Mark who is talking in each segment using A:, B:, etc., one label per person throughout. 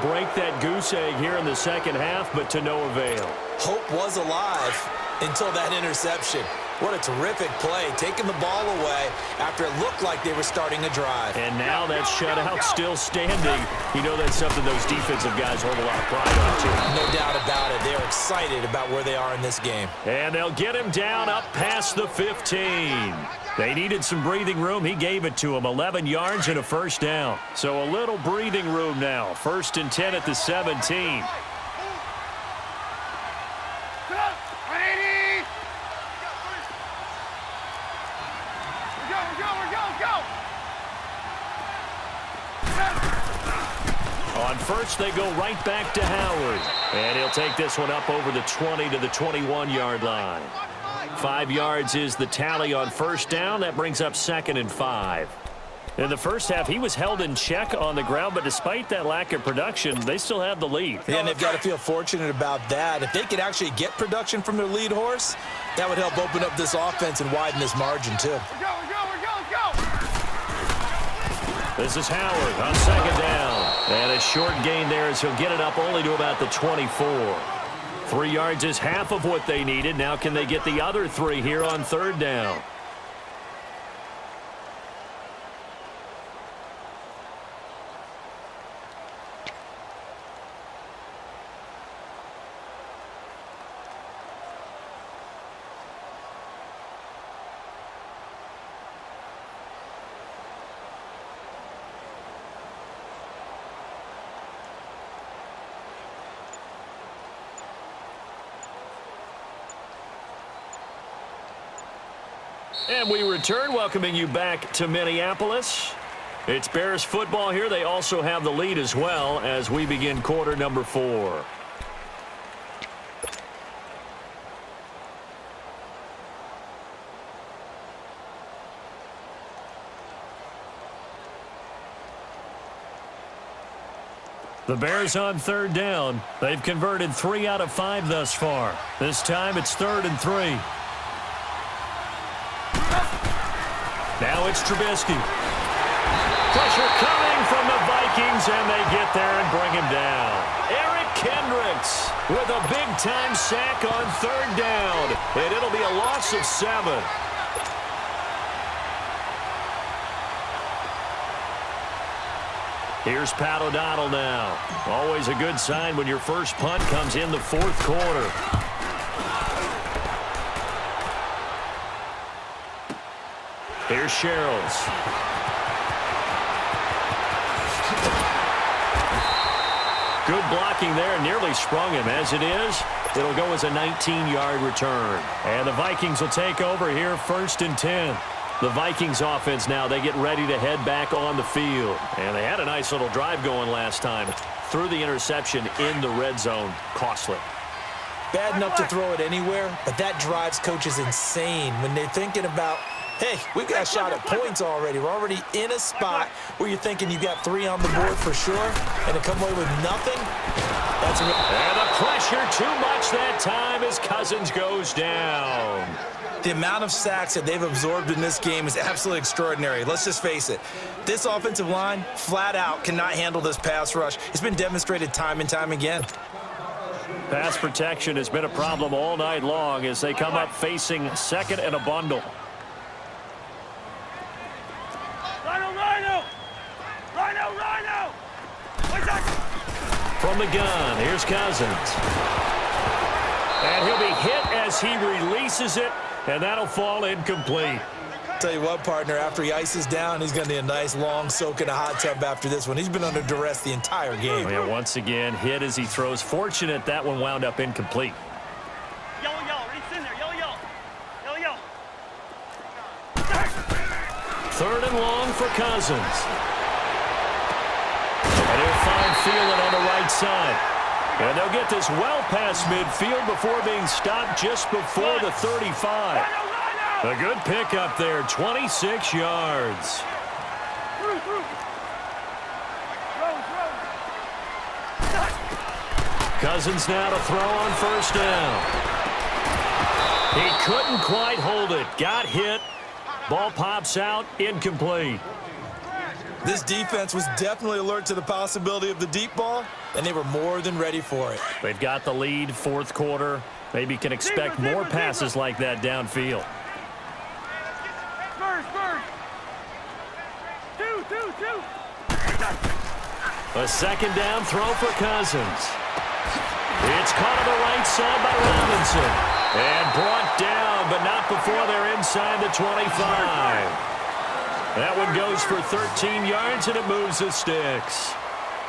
A: Break that goose egg here in the second half, but to no avail.
B: Hope was alive until that interception. What a terrific play, taking the ball away after it looked like they were starting a drive.
A: And now that shutout still standing. You know that's something those defensive guys hold a lot of pride on, too.
B: No doubt about it. They're excited about where they are in this game.
A: And they'll get him down up past the 15. They needed some breathing room. He gave it to him. 11 yards and a first down. So a little breathing room now. 1st and 10 at the 17. On first, they go right back to Howard. And he'll take this one up over the 20 to the 21-yard line. 5 yards is the tally on first down. That brings up 2nd and 5. In the first half, he was held in check on the ground, but despite that lack of production, they still have the lead.
B: Yeah, and they've got to feel fortunate about that. If they could actually get production from their lead horse, that would help open up this offense and widen this margin, too.
A: This is Howard on 2nd down. And a short gain there as he'll get it up only to about the 24. 3 yards is half of what they needed. Now can they get the other 3 here on 3rd down? And we return, welcoming you back to Minneapolis. It's Bears football here. They also have the lead as well as we begin quarter number 4. The Bears on 3rd down. They've converted 3 out of 5 thus far. This time it's 3rd and 3. Now it's Trubisky. Pressure coming from the Vikings, and they get there and bring him down. Eric Kendricks with a big-time sack on 3rd down, and it'll be a loss of 7. Here's Pat O'Donnell now. Always a good sign when your first punt comes in the 4th quarter. Here's Sherrills. Good blocking there, nearly sprung him. As it is, it'll go as a 19-yard return. And the Vikings will take over here, 1st and 10. The Vikings offense now, they get ready to head back on the field. And they had a nice little drive going last time. Threw the interception in the red zone. Costly.
B: Bad enough to throw it anywhere, but that drives coaches insane when they're thinking about, hey, we've got a shot at points already. We're already in a spot where you're thinking you got 3 on the board for sure, and to come away with nothing, that's a...
A: And the pressure too much that time as Cousins goes down.
B: The amount of sacks that they've absorbed in this game is absolutely extraordinary. Let's just face it. This offensive line, flat out, cannot handle this pass rush. It's been demonstrated time and time again.
A: Pass protection has been a problem all night long as they come up facing 2nd and a bundle. From the gun, here's Cousins. And he'll be hit as he releases it, and that'll fall incomplete.
B: Tell you what, partner, after he ices down, he's going to need a nice long soak in a hot tub after this one. He's been under duress the entire game.
A: Yeah, once again, hit as he throws. Fortunate that one wound up incomplete.
C: Yellow, Reed's in there. Yellow.
A: 3rd and long for Cousins. And he'll find Thielen on the right side. And they'll get this well past midfield before being stopped just before the 35. A good pickup there, 26 yards. Cousins now to throw on 1st down. He couldn't quite hold it. Got hit. Ball pops out, incomplete.
B: This defense was definitely alert to the possibility of the deep ball, and they were more than ready for it.
A: They've got the lead, fourth quarter. Maybe can expect more passes like that downfield. A second down throw for Cousins. It's caught on the right side by Robinson. And brought down, but not before they're inside the 25. That one goes for 13 yards, and it moves the sticks.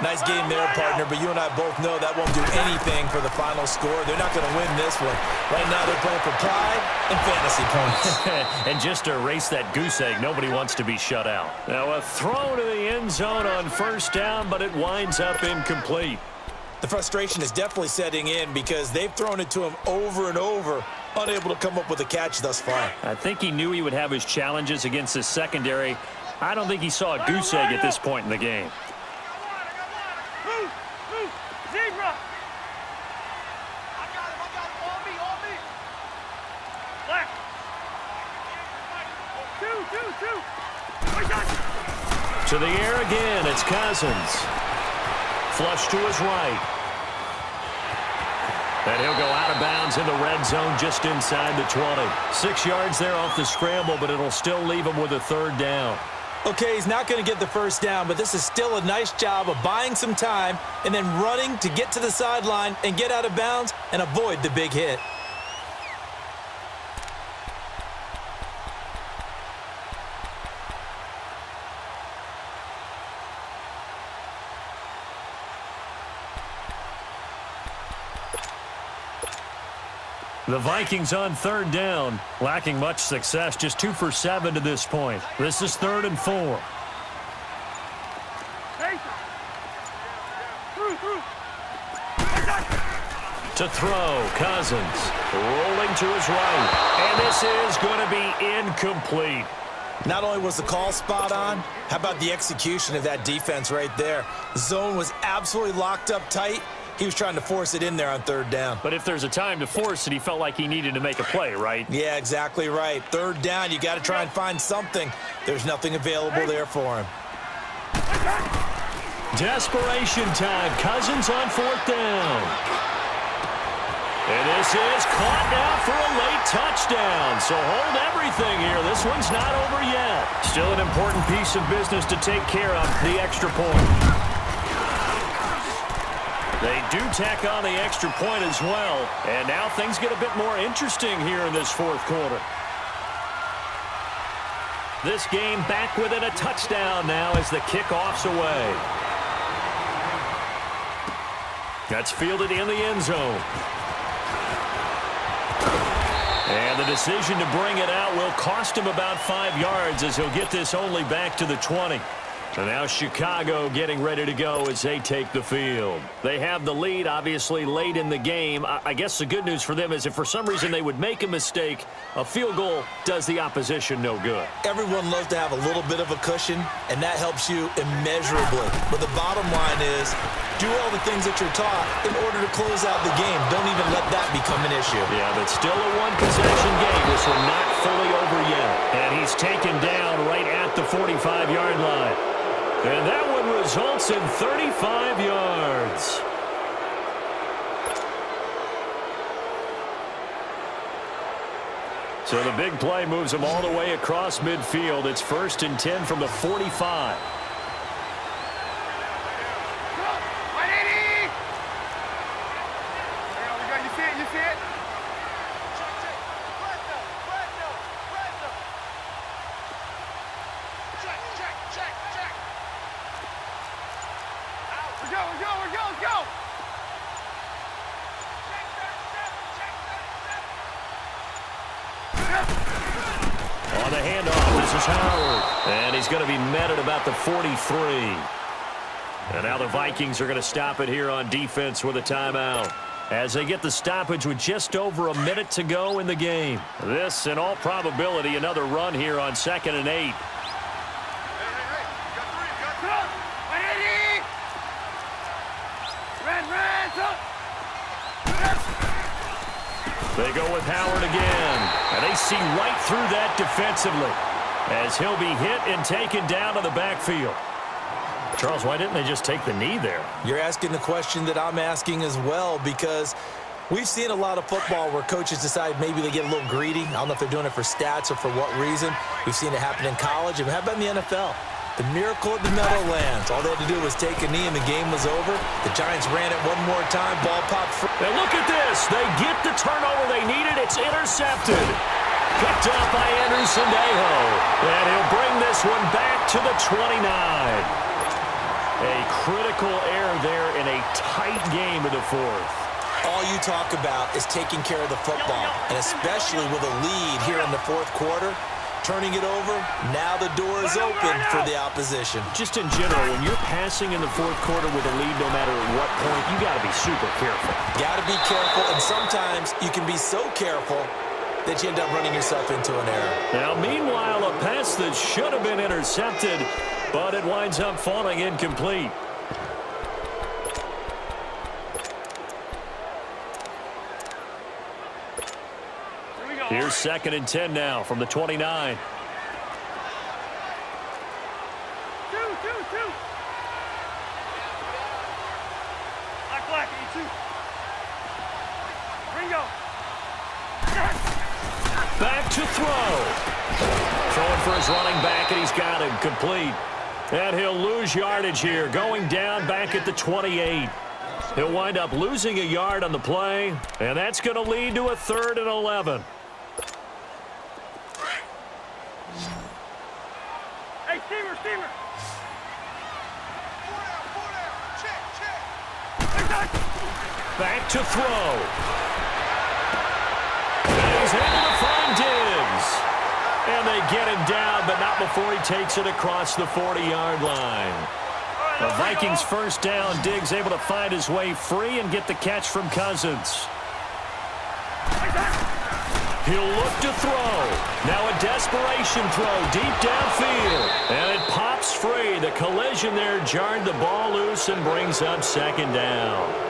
B: Nice game there, partner, but you and I both know that won't do anything for the final score. They're not going to win this one. Right now they're playing for pride and fantasy points.
A: And just to erase that goose egg, nobody wants to be shut out. Now a throw to the end zone on first down, but it winds up incomplete.
B: The frustration is definitely setting in because they've thrown it to him over and over, unable to come up with a catch thus far.
A: I think he knew he would have his challenges against his secondary. I don't think he saw a goose egg at this point in the game.
C: Zebra! I got him, on me. Black! Two!
A: To the air again, it's Cousins. Flush to his right. And he'll go out of bounds in the red zone just inside the 20. 6 yards there off the scramble, but it'll still leave him with a third down.
B: Okay, he's not going to get the first down, but this is still a nice job of buying some time and then running to get to the sideline and get out of bounds and avoid the big hit.
A: The Vikings on third down, lacking much success, just 2 for 7 to this point. This is 3rd and 4. To throw, Cousins, rolling to his right, and this is going to be incomplete.
B: Not only was the call spot on, how about the execution of that defense right there? The zone was absolutely locked up tight. He was trying to force it in there on third down.
A: But if there's a time to force it, he felt like he needed to make a play, right?
B: Yeah, exactly right. Third down, you got to try and find something. There's nothing available there for him.
A: Desperation time. Cousins on 4th down. And this is caught now for a late touchdown. So hold everything here. This one's not over yet. Still an important piece of business to take care of, the extra point. They do tack on the extra point as well. And now things get a bit more interesting here in this 4th quarter. This game back within a touchdown now as the kickoff's away. That's fielded in the end zone. And the decision to bring it out will cost him about 5 yards as he'll get this only back to the 20. And now Chicago getting ready to go as they take the field. They have the lead, obviously, late in the game. I guess the good news for them is if for some reason they would make a mistake, a field goal does the opposition no good.
B: Everyone loves to have a little bit of a cushion, and that helps you immeasurably. But the bottom line is, do all the things that you're taught in order to close out the game. Don't even let that become an issue.
A: Yeah, but still a one-possession game. This one not fully over yet. And he's taken down right at the 45-yard line. And that one results in 35 yards. So the big play moves them all the way across midfield. It's 1st and 10 from the 45. On the handoff, this is Howard. And he's going to be met at about the 43. And now the Vikings are going to stop it here on defense with a timeout, as they get the stoppage with just over a minute to go in the game. This, in all probability, another run here on 2nd and 8. They go with Howard again, and they see right through that defensively as he'll be hit and taken down to the backfield. Charles, why didn't they just take the knee there?
B: You're asking the question that I'm asking as well, because we've seen a lot of football where coaches decide maybe they get a little greedy. I don't know if they're doing it for stats or for what reason. We've seen it happen in college, and how about in the NFL? The miracle at the Meadowlands. All they had to do was take a knee, and the game was over. The Giants ran it one more time. Ball popped free.
A: And look at this. They get the turnover they needed. It's intercepted. Picked up by Anderson Dejo. And he'll bring this one back to the 29. A critical error there in a tight game in the fourth.
B: All you talk about is taking care of the football, and especially with a lead here in the fourth quarter. Turning it over, now the door is open for the opposition.
A: Just in general, when you're passing in the fourth quarter with a lead, no matter at what point, you got to be super careful.
B: Got to be careful, and sometimes you can be so careful that you end up running yourself into an error.
A: Now, meanwhile, a pass that should have been intercepted, but it winds up falling incomplete. Here's 2nd and 10 now from the 29.
C: Black, E2. Ringo.
A: Back to throw. Throwing for his running back, and he's got him complete. And he'll lose yardage here, going down back at the 28. He'll wind up losing a yard on the play, and that's going to lead to a 3rd and 11.
C: Hey, Steamer.
A: Back to throw. And he's able to find Diggs. And they get him down, but not before he takes it across the 40-yard line. The Vikings first down. Diggs able to find his way free and get the catch from Cousins. He'll look to throw. Now a desperation throw deep downfield. And it pops free. The collision there jarred the ball loose and brings up 2nd down.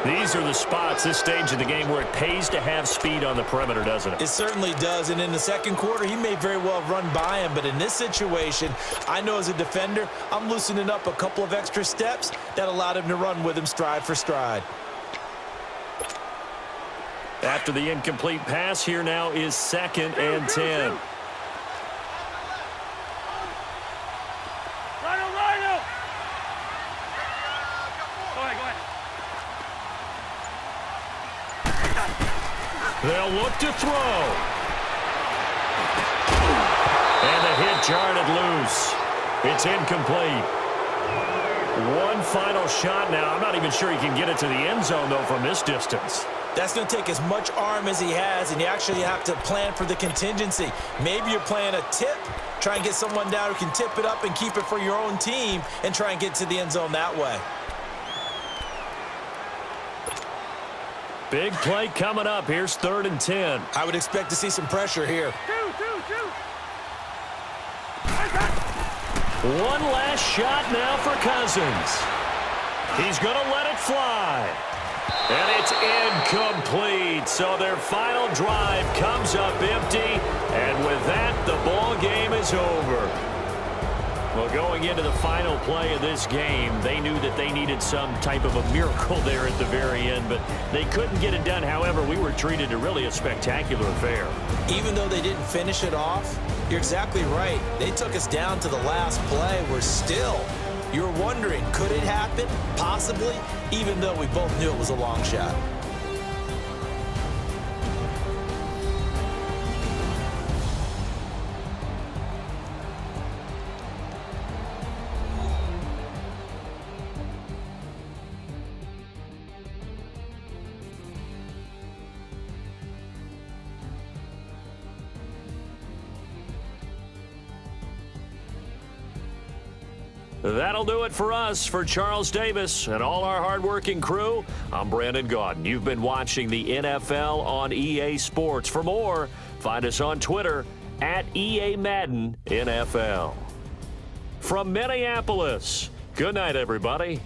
A: These are the spots, this stage of the game, where it pays to have speed on the perimeter, doesn't it?
B: It certainly does, and in the second quarter, he may very well run by him, but in this situation, I know as a defender, I'm loosening up a couple of extra steps that allowed him to run with him stride for stride.
A: After the incomplete pass, here now is 2nd and 10.
C: Rhino. Go ahead.
A: They'll look to throw. And the hit jarred it loose. It's incomplete. One final shot now. I'm not even sure he can get it to the end zone, though, from this distance.
B: That's going to take as much arm as he has, and you actually have to plan for the contingency. Maybe you're playing a tip, try and get someone down who can tip it up and keep it for your own team and try and get to the end zone that way.
A: Big play coming up. Here's 3rd and 10.
B: I would expect to see some pressure here.
C: Two.
A: One last shot now for Cousins. He's going to let it fly. And it's incomplete. So their final drive comes up empty. And with that, the ball game is over. Well, going into the final play of this game, they knew that they needed some type of a miracle there at the very end, but they couldn't get it done. However, we were treated to really a spectacular affair.
B: Even though they didn't finish it off, you're exactly right. They took us down to the last play. We're still, you're wondering, could it happen? Possibly, even though we both knew it was a long shot.
A: That'll do it for us. For Charles Davis and all our hardworking crew, I'm Brandon Gaudin. You've been watching the NFL on EA Sports. For more, find us on Twitter at EA Madden NFL. From Minneapolis, good night, everybody.